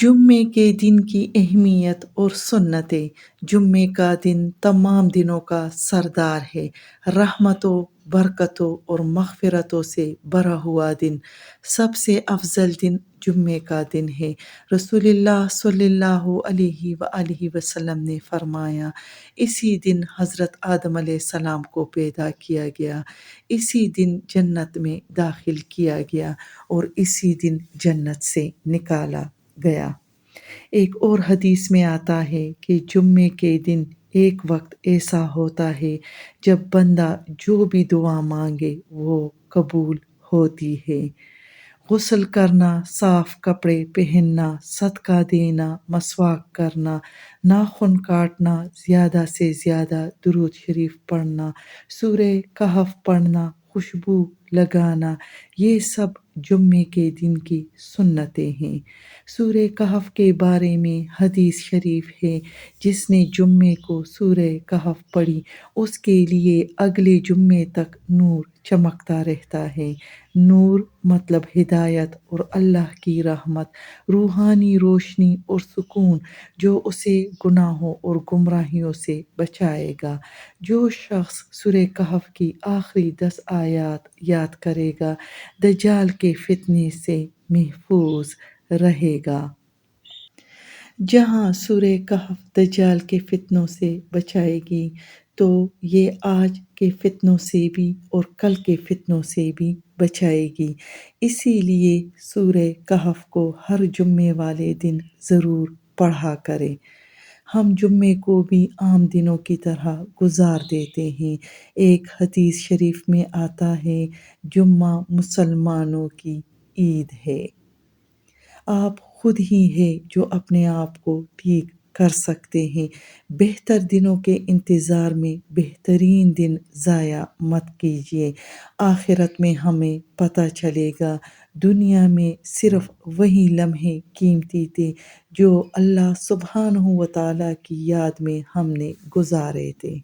جمعے کے دن کی اہمیت اور سنتیں۔ جمعے کا دن تمام دنوں کا سردار ہے، رحمتوں، برکتوں اور مغفرتوں سے بھرا ہوا دن۔ سب سے افضل دن جمعے کا دن ہے۔ رسول اللہ صلی اللہ علیہ وآلہ وسلم نے فرمایا، اسی دن حضرت آدم علیہ السلام کو پیدا کیا گیا، اسی دن جنت میں داخل کیا گیا اور اسی دن جنت سے نکالا گیا۔ ایک اور حدیث میں آتا ہے کہ جمعے کے دن ایک وقت ایسا ہوتا ہے جب بندہ جو بھی دعا مانگے وہ قبول ہوتی ہے۔ غسل کرنا، صاف کپڑے پہننا، صدقہ دینا، مسواک کرنا، ناخن کاٹنا، زیادہ سے زیادہ درود شریف پڑھنا، سورہ کہف پڑھنا، خوشبو لگانا، یہ سب جمعے کے دن کی سنتیں ہیں۔ سورہ کہف کے بارے میں حدیث شریف ہے، جس نے جمعے کو سورہ کہف پڑھی اس کے لیے اگلے جمعے تک نور چمکتا رہتا ہے۔ نور مطلب ہدایت اور اللہ کی رحمت، روحانی روشنی اور سکون جو اسے گناہوں اور گمراہیوں سے بچائے گا۔ جو شخص سورہ کہف کی آخری 10 آیات یاد کرے گا دجال کے فتنے سے محفوظ رہے گا۔ جہاں سورہ کہف دجال کے فتنوں سے بچائے گی، تو یہ آج کے فتنوں سے بھی اور کل کے فتنوں سے بھی بچائے گی۔ اسی لیے سورہ کہف کو ہر جمعے والے دن ضرور پڑھا کریں۔ ہم جمعے کو بھی عام دنوں کی طرح گزار دیتے ہیں۔ ایک حدیث شریف میں آتا ہے، جمعہ مسلمانوں کی عید ہے۔ آپ خود ہی ہیں جو اپنے آپ کو ٹھیک کر سکتے ہیں۔ بہتر دنوں کے انتظار میں بہترین دن ضائع مت کیجیے۔ آخرت میں ہمیں پتہ چلے گا، دنیا میں صرف وہی لمحے قیمتی تھے جو اللہ سبحانہ و تعالیٰ کی یاد میں ہم نے گزارے تھے۔